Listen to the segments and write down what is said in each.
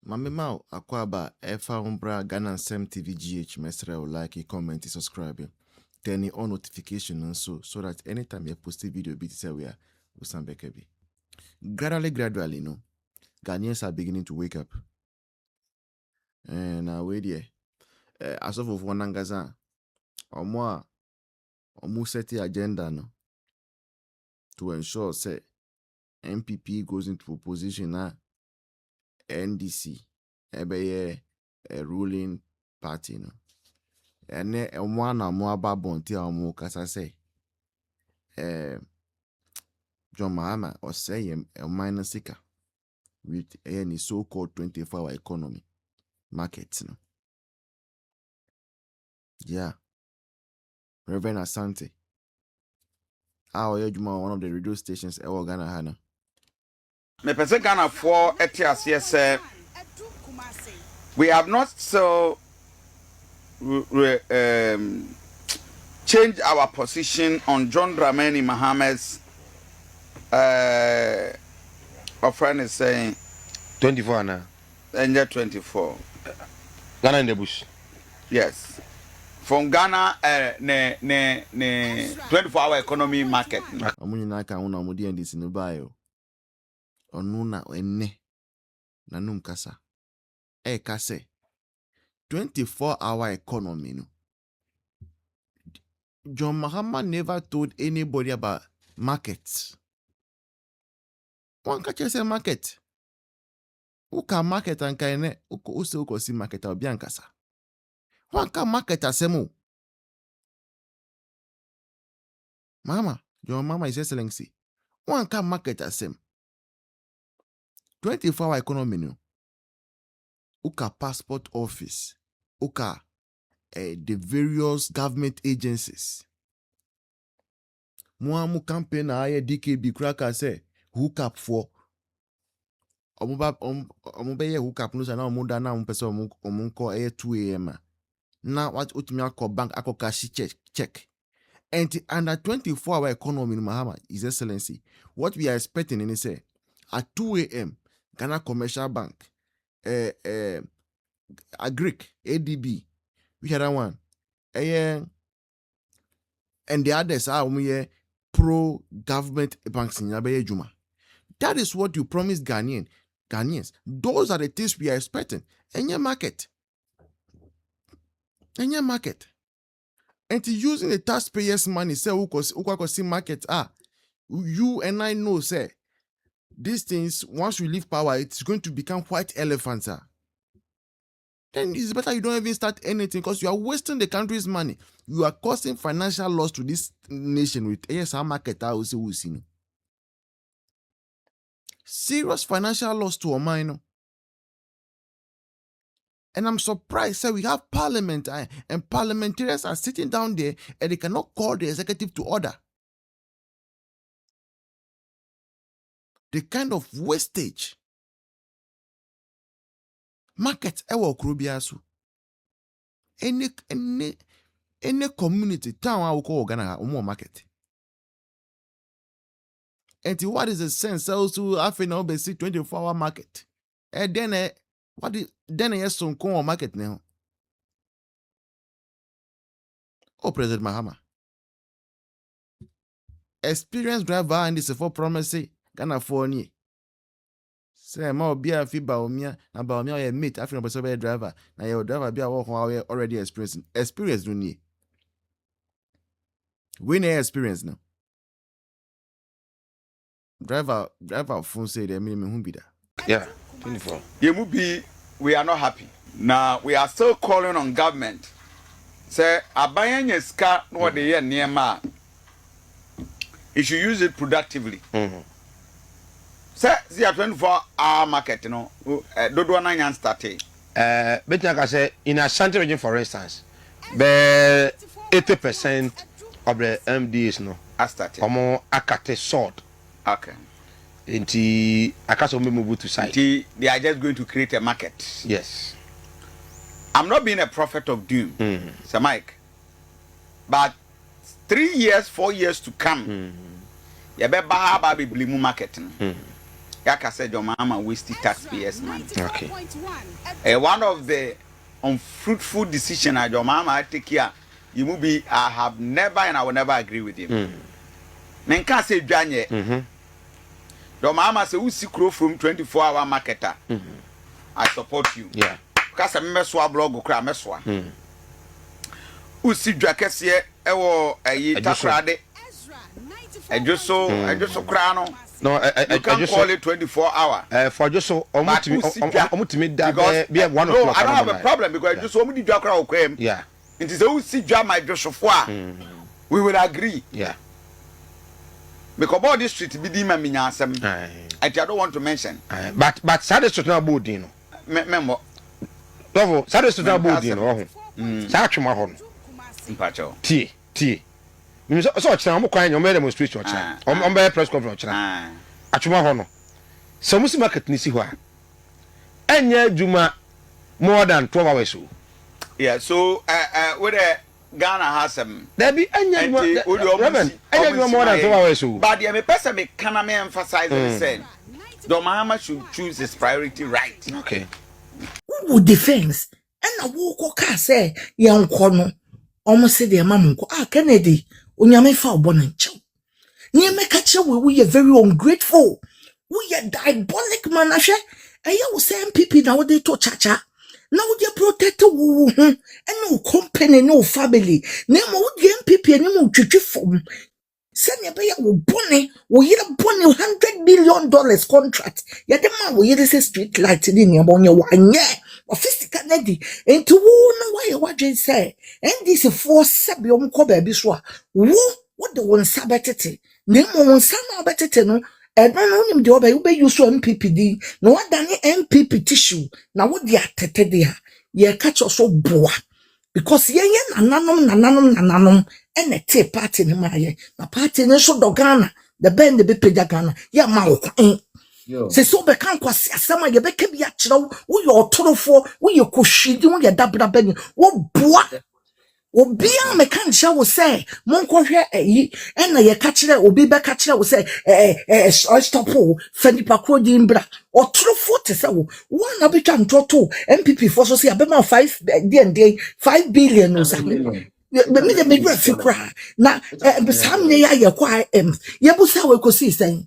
Mamema akwaba efa umbra Ghana Sem TV GH mesra like, comment, subscribe. Turn on notification so that anytime you post a video bit say we are Usambekebi. Gradually, no. Ghanaians are beginning to wake up. And wait there. As of one angaza, omo set the agenda no to ensure say MPP goes into opposition na NDC a ruling party no. And one more babonti omo kasa say John Mahama or say a minor seeker with any so-called 24-hour economy markets no. Yeah. Rev Asante. One of the radio stations ever Ghana Hana. Me person Ghana for ETS we have not so changed our position on John Dramani Mahama's our friend is saying 24 now. And 24. Ghana in the bush. Yes. From Ghana, 24-hour economy market. Amunina ka una mudi and this in the bio. Onuna enne. Nanum kasa. Kase. 24-hour economy no. John Mahama never told anybody about markets. One catch say market. Uka market and kaine uko si market or biankasa. One can market asemu. Mama, your mama is excellency. One can market asem. 24-hour economy no. Uka passport office. Uka the various government agencies. Muamu campaign aye DKB kraka say hook up for omubeye hook up no sa na omuda na ompese omunko 2 AM. Now what utimi call bank akokashi check. And under 24-hour economy in Mahama, His Excellency, what we are expecting in say at 2 AM, Ghana Commercial Bank, Agric, ADB, we had that one, and the others are pro-government banks in Yabe Juma. That is what you promised Ghanaians. Those are the things we are expecting. Any market. And to using the taxpayers' money, say who see market you and I know, say these things once we leave power, it's going to become white elephants, Then it's better you don't even start anything because you are wasting the country's money. You are causing financial loss to this nation with ASR market. Serious financial loss to Omaino. And I'm surprised that we have parliament and parliamentarians are sitting down there and they cannot call the executive to order. The kind of wastage. Market ewa okrubiasu. Any community town I will call Ghana more market. And what is the sense also after now be 24-hour market? And then yes some con market now. Oh, President Mahama. Experienced driver and this for promise Ghana for ni. Say ma obi a fi baomia na baomia ye mate after no be driver na your driver be a work already experience no ni. We no experience now. Driver phone say the minimum who be that. Yeah, 24. We are not happy. Now we are still calling on government. Say abayanye ska no de ye niema. You should use it productively. Say the 24-hour market, dodo na yan start. Better say in Asante region, for instance, the 80% of the MDs no I started. Omo akate sword. Okay. Inti akaso move to side. They are just going to create a market. Yes. I'm not being a prophet of doom, Sir Mike. But 3 years, 4 years to come, you better have a blimu market. Yaka said your mama wasted taxpayers' money. Okay. One of the unfruitful decisions your mama take here, you will be, I have never and I will never agree with him. Men can't say Janye. Your mama say who see crow from 24-hour marketer. I support you. Yeah. Because I meswa blog or cry meswa. Who see Jackets here, ewo a takrade. I just so crano. No, you can call it 24-hour. For just so almost to me that be 1 no, o'clock. I don't have a problem because just so many Jakra came. Yeah. It is who see Jama Joshua. We will agree. Yeah. Because all this street be dim and I don't want to mention. But Saturday to now boarding. Member. Saturday to now boarding. Saturday my home. T. So I'm crying your demonstration. On by press conference. Achuma hono. So musi market nisi hwa. Enye juma more than 12 hours. Yeah, so with Ghana has some. There be enye more than 12 hours. But the person me can emphasize and say the Mahama should choose his priority right. Okay. Who defense and a walk car say young corner almost say the mamma Kennedy unyame fa bonancho. Near me catch we are very ungrateful. We are diabolic manashe. And you will say MPP now they to chacha. Now they protect woo and no company, no family. Name would the MPP and no chichi form. Send your pay bonny, we hit a bonny $100 million contract. Yet the man we hit a street light in your bonny one year. Or physical neddy, and to woo no way what they say. And this is for Sabium Kobe Biswa. Woo, what the one sabatete. Name one son of better no. And no him the obey you so MPPD. No what done MPP tissue. Now what they are tete there. Ye catch us so boa. Because yen nananum and a tea party in my na party in so dogana. The bend the be Ghana. Ya mouth. Se so be kan kwase asema ye be ka bi akiraw wo ye otorofo wo ye koshidi wo ye dabra bani wo boa obi a me kan sha wo say monkohwe ayi na ye ka kire obi be ka kire wo say stop o fanipa ko di mbra otorofo te say wo na be twa ntoto MPP for so say abema 5 billion no say me de fikra na sam ne ya ye kwa ye bu say we ko see say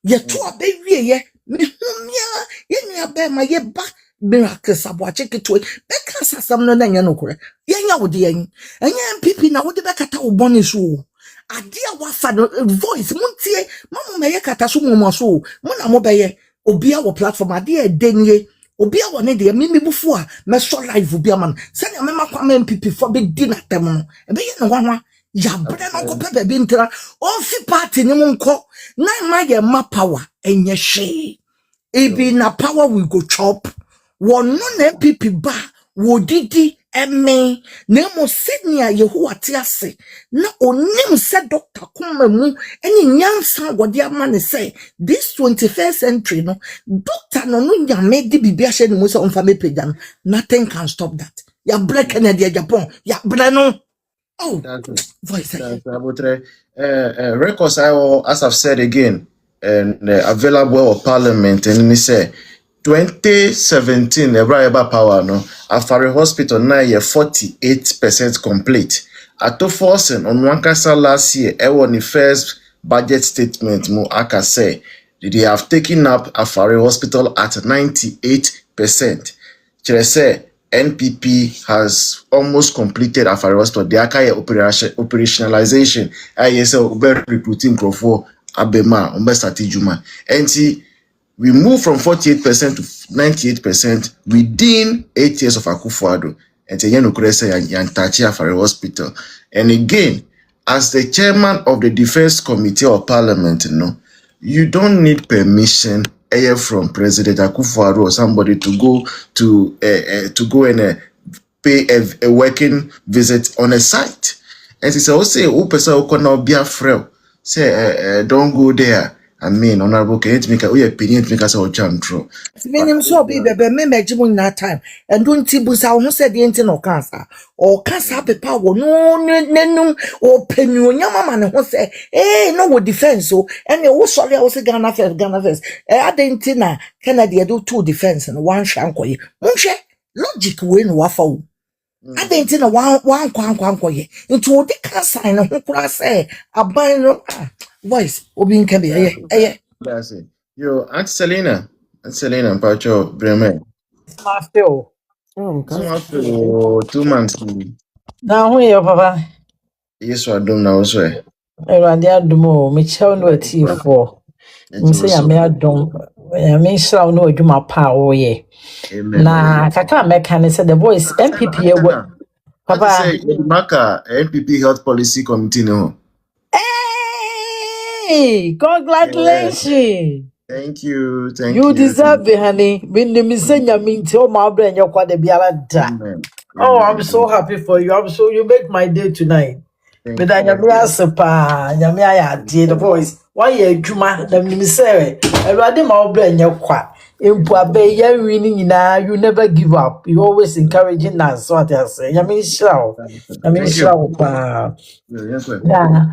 ye to abewie ye me humia ye nua be ma ye ba miracle saboache ketwe be ka sasam no na nya no kore ye nya wo de yen enya MPP na wo de be kata wo boni so ade a wafa no voice muntie mamu me ye kata so mumo so mo na mo be ye obi a wo platform ade e denye obi a wo ne de me bufu a me so live obi a man se na me makwa MPP for be di na tem no e be ye no wanwa ya bre no ko pepe bi ntra on fi party ni munko na ma ye ma power enye hwe e bi na power we go chop won no na MPP ba wo didi eme na mo senia yehowa te ase na onim se Dr. Kumamu eni nyansa wode amane say this 21st century no doctor no nyame di bibia hye ni mo se onfa mepegan nothing can stop that ya break Canada Japan ya bre no. Oh, voice. Records, as I've said again, and available of Parliament, and he said 2017, the power no, Afari Hospital now 48% complete. Ato forcing on one castle last year, on the first budget statement, mo aka say they have taken up Afari Hospital at 98%. Say NPP has almost completed Afari Hospital. The AGA operationalization. Yes, recruiting for Abema, Juma. And see, we move from 48% to 98% within 8 years of Akufo-Addo. And say, Yantachi Afari Hospital. And again, as the chairman of the Defense Committee of Parliament, you don't need permission from President Akufo-Addo or somebody to go and pay a working visit on a site. And he said, "Oh, say, person who cannot be afraid. Say, don't go there. I mean, honorable, can you make a opinion to make us all jam through? Minim so be me mejimu na time and don't tibusa who said the enti no cancer or cancer pepa wo no nenum or penyu nyama man who say no wo defense so and you sorry I was Ghana first Aden na Kennedy do two defense and one shankoye munhwe logic we no wafa wo Aden na one kwankwankwaye into the cancer na ho kura say aban no voice obi nka be That's it. Yo, Aunt Selena, Pacho, Bremen. Master. Someone for 2 months. Now, who your papa? Yes, I don't know. So, Eradi adumo, me chow no tea for. Me say ya me adum. Ya me shall no aduma pa oye. amen. Na kaka meka ne say the voice MPP e wo. Papa Papa. say Maka NPP Health Policy Committee no. Hey, congratulations. Thank you. You deserve it, honey. Me say nyame nti o ma bra nya kwa de biara da. Amen. Oh, I'm so happy for you. I'm so you make my day tonight. Thank But I am sepa, nyame the voice. Why you juma na me say, Erade ma obra nya kwa. Empu abe ya winning na you never give up. You always encouraging us. So what I say. Nyame shirawo. Nyame shirawo pa. Yeah.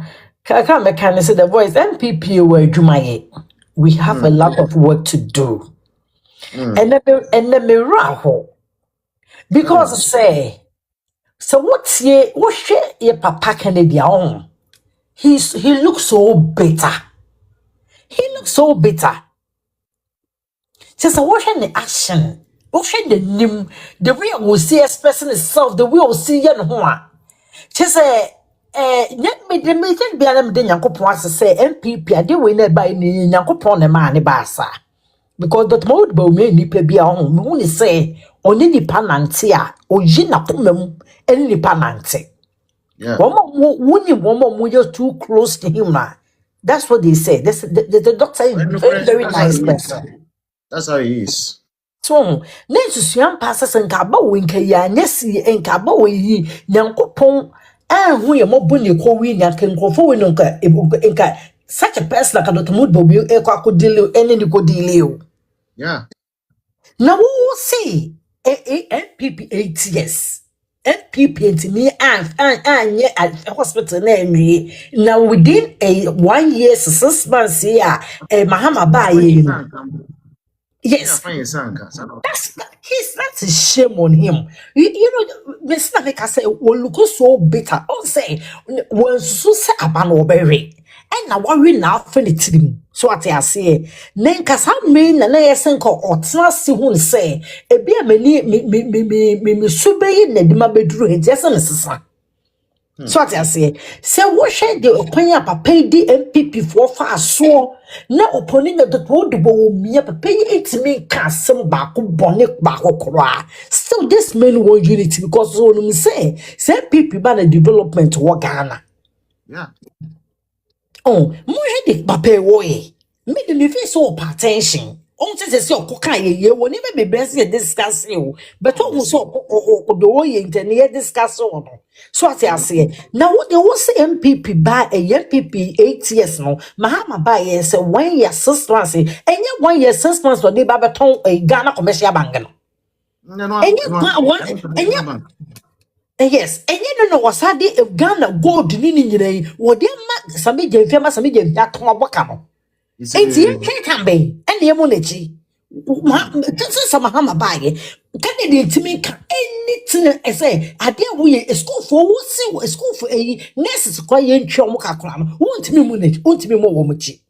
Kaka me can say the voice MPP we juma ye. We have a lot of work to do. And then me raho. Because say so what's ye papa Kennedy on? He looks so bitter. He looks so bitter. Just watching the action, watching the name, the way we see expressing itself, the way we see yan hoa. Just net me the meeting be an Yankopon say MPP, I did win it by Yankopon the man basa. Because that mode bo me nipa bi a ho me woni say oni nipa nante a oyi na komam eni nipa nante. Yeah. Woman you're too close to him. That's what they say. The doctor is very, very nice person. That's how he is. So, next to young passes and Kaba winka ya nesi and Kaba we Yankopon and who your mobile call we can go forward inka such a person like a dot mood bobi could deal any good deal. Yeah. Now we will see NPP 8 years. NPP me and yeah at hospital name now within a 1 year 6 months here Mahama buy yes that's a shame on him. You know Mr. Like I say will look so bitter on say when so say abano berry and now worry now finity so what I say nenka some mean na yesen ko otna si hun say e bia me subey na de ma beduru he jese me sesa so what I say what share the opinion papa di MPP for fa so na oponi na the wo de bo mi papa itimi ka sem ba ko bone ba ko kra still this man want unity because so no say MPP ba na development wo Ghana. Yeah. Oh, more headache, papa, way. Made me feel so attention. On says your coca, you will never be best discuss you, but almost the way you discuss on. So what I say now, what they will say MPP by a MPP 8 years no, Mahama by yes, 1 year 6 months, and yet 1 year 6 months for the Babaton a Ghana commercial bank. Yes, and you know what's had the Ghana gold nini what dear Mac Sami Jama Sami that Wacamo. It's here can be and the Monechi. Some Mahama buy it. Can to make anything I say, I dare we a school for a school for a necessary chomoka cram. Won't me money, won't be more womachi.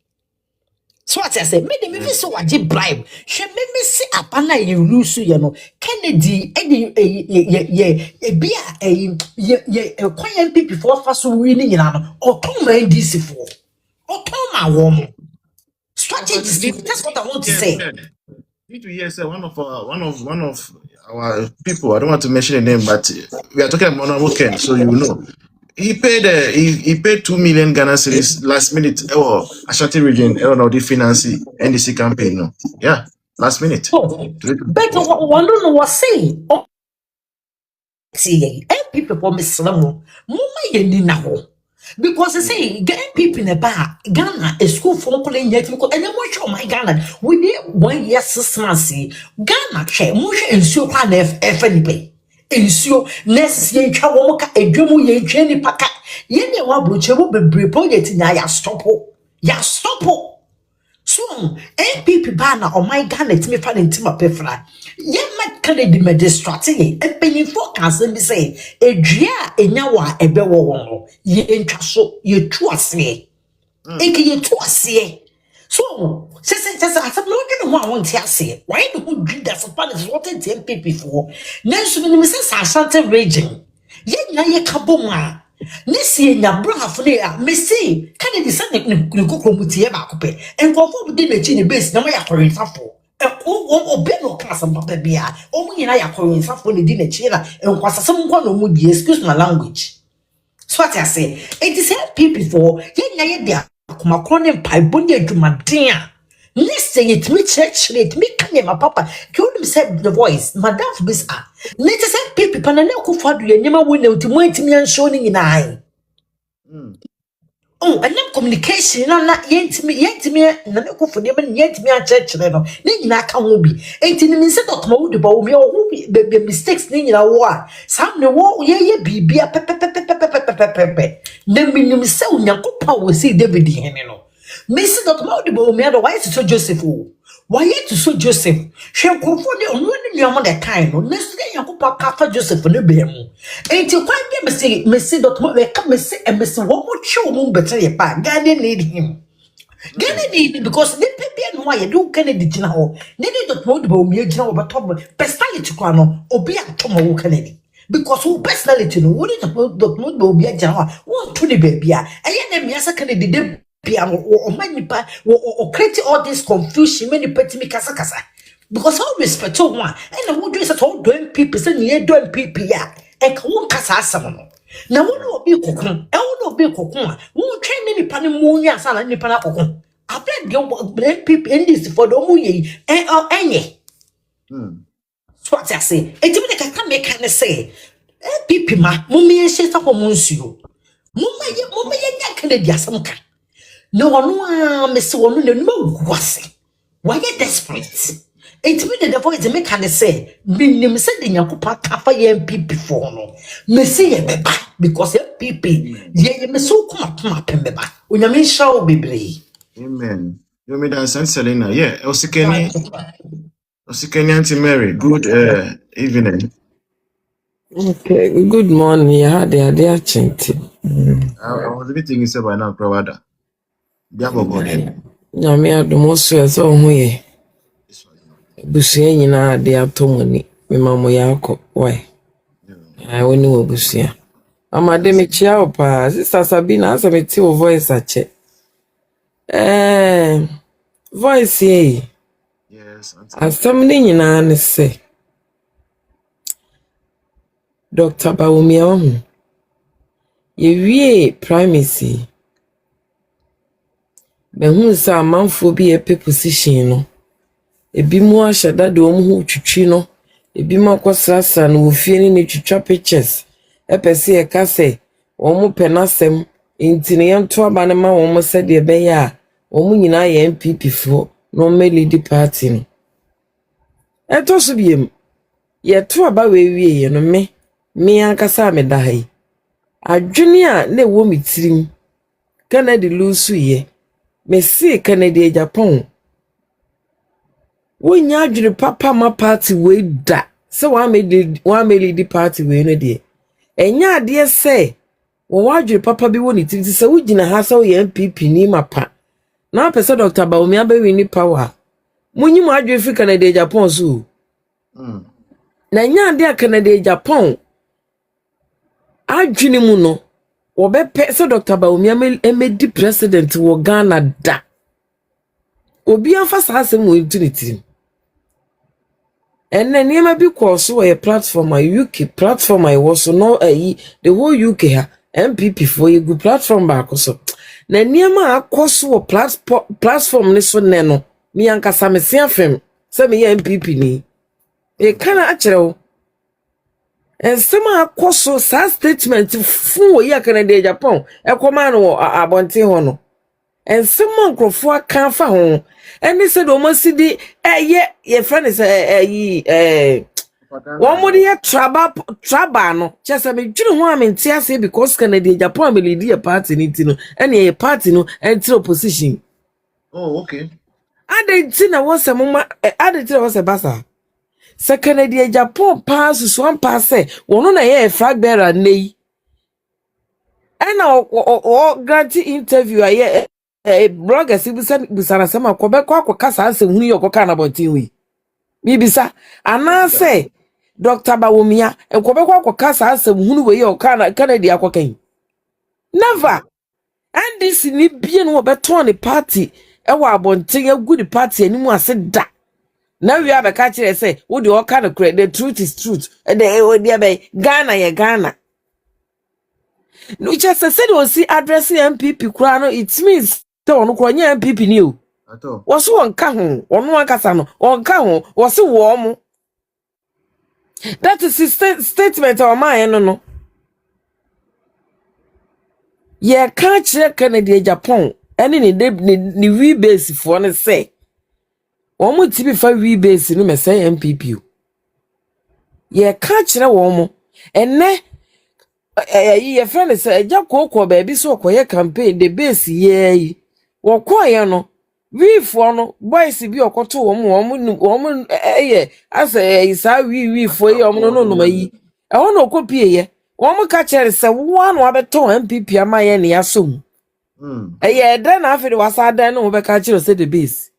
So what I say, made me so what you bribe. She made me see up and I lose you know. Kennedy, a beer, a quiet people for fast winning in an or come and this for or come my woman. Strategy, that's what I want to say. Need to hear say one of our people. I don't want to mention the name, but we are talking about Honorable Ken, so you know. He paid he paid 2 million Ghana cedis last minute. Oh, Ashanti region. I don't know the finance NDC campaign. No, yeah, last minute. But one don't know what say. See, people for Miss Slamo, Mumma ye ni na ho. Because I say, getting people in the bar, Ghana, a school for calling yet, and then watch on my Ghana. We did 1 year 6 months. Ghana, Musha and so can have FNP. And so, next year, Chawoka, a Jumu, ye Jenny Paka, Yenny Wabluche will be reported in ya stop. Ya stop. So, MPP banner on my Ghana, it's me finding Tima Pefra. Yen my Kennedy me distracting, and penny forecast and be say, a drea, a yawa, a bewo, ye ain't so, ye trust me. Eke ye trust ye. So, says I said, no, you know what I want to say. Why do you drink that for is what it's MPP for? Next, when you say Asante raging, yen ye kaboma. Nisi na braf ne a mesi kan di sa ne kokro mutie ba kope enkofo bi de na base na ma yakore safo obe no kasa papa bia o mu nyina yakore safo ne di na chi na enkwasasem nko no mu di excuse my language so what I say it is help people for ye dia akoma kro pai boni adwumaden a listen it me church it me kan my papa you him said the voice madam bis a let us help people panane ko fadu ye nyema wo ne ntimo antimi ansho ni nyina oh, and then communication na yentimi na ne ko fo ne yentimi a church no ne nyina ka ho bi enti ni se dot ma wo de ba wo mi o be mistakes ne nyina wo a sam ne wo ye bibia pepepepepepepepepe na minim se onyakopa wo si David hene no me se dot ma wo de ba wo mi ado why is so Joseph o why to so Joseph hwe konfo ne onu ne nuamo de kan no na se yakopa ka fa Joseph ne be mu enti kwan bi me se dot ma we ka me se wo mo twe wo better ye pa God need him Ghana need because the people no why do Kennedy gina ho ne dot ma wo de ba wo mi gina wo ba top personality kwa no obi atoma wo Kennedy because who personality no what dot ma wo bi gina ho wo to the baby a eye na mi asa Kennedy de piano or manipa or create all this confusion many petty kasa because all respect to one and who dress at all doing people say near doing people ya and won kasa asam na won obi kokon e won obi kokon won train ni pa ni mu nya sa na ni pa na kokon abeg the people in this for the mu ye enye so what I say e timi de ka make can say people ma mu me she sa ko mu nsuo mu ye nya Kennedy asam ka no one miss one no was why you desperate it me the voice make can say minim say the nyakopa kafa ye MPP for no me say ye beba because MPP ye me so come pemba onyame shaw bebre Amen. You made that sense, Selena. Yeah, Osikeni Auntie Mary. Good evening. Okay, good morning. Yeah, they are chanting. I was a bit thinking say by now, Prawada. Diabo God. Nyame adomoso eso ho ye. Busua nyina de atomoni. Me mamo yako. Why? I woni wo busua. Amade me chia opa. Sister Sabina asa me ti wo voice ache. Voice ye. Yes, Auntie. Asam ni nyina ne se. Dr. Bawumia ohu. Ye wie primacy. Behu sa amanfo bi epe position no. Ebi mu ahada de omhu twitwi no. Ebi mu akosrasa no ofie ni ne twitwa pictures. Epese e ka se omu penasem intine yento aba ne ma omu se de be ya. Omu nyina ye MPP fo no me lead party no. Eto so biem. Ye to aba we wie ye no me ankasa me da hai. Adwene a na wo mitirim. Kennedy lusu ye. Me see Kennedy Japan. Wonya adwene papa ma party we da. So one made the party we no de. Enya ade se wo adwene papa bi woni ti se wo gina ha so ye MPP ni mapa. Na pese Dr. Bawumia be wini power. Munyi mu adwene fi Kennedy Japan so. Na nya ade a Kennedy Japan. Adwene mu no wo be pese Dr. Bawumia emedi president wo Ghana da. Obi afa sa asem wo intunity. And then you be cause so a platform a UK platform I was so no the whole UK ha MPP for you good platform back so. Na niema akoso platform ne so ne no mi anka samese afem se me MPP ni. E kana akere wo. And some so sad statement fu ya Canada Japan e command wo abonte ho no. And some crofo kan fa ho. And they said almost the ye friend is one more year traba no. Just me dwene ho amenti ase because Canada Japan me lead a party ni ti no. And ye party no enter opposition. Oh, okay. Aden ti na wo se mama aden ti na wo se basa. Se Canada Japan pass so one pass wono na ye flag bearer nei. And o grant interview aye blogger si bisa sama ko be kwa kasa asem hunu yo kwa na bontin wi. Mi bisa ana say Dr. Bawumia enko be kwa kasa asem hunu we yo kana Canada akokan. Never. And this ni bie no be ton the party e wa bontin agu the party animu ase da. Now we have a catch and say, what do all kind of credit? The truth is truth. And the Ghana, ye Ghana. No, just said, we'll see addressing MPP Krano. It means, don't know MPP new. At all. Was one kahon, one casano, one kahon, was so warm. That is his statement of mine, no. Ye can't check Canada, Japan, and in the rebase for one say. One would be 5 rebase in me say MPP. Ye catch na woman and ne ye friend is a jakoko baby so koye campaign the base ye wo koye no we for no boys bi okoto wo as isa we for ye no mayi e ho no kopie ye wo mo catch say one wa beto MPP amaye ne yasom ye den afede wasa den no be catch say the base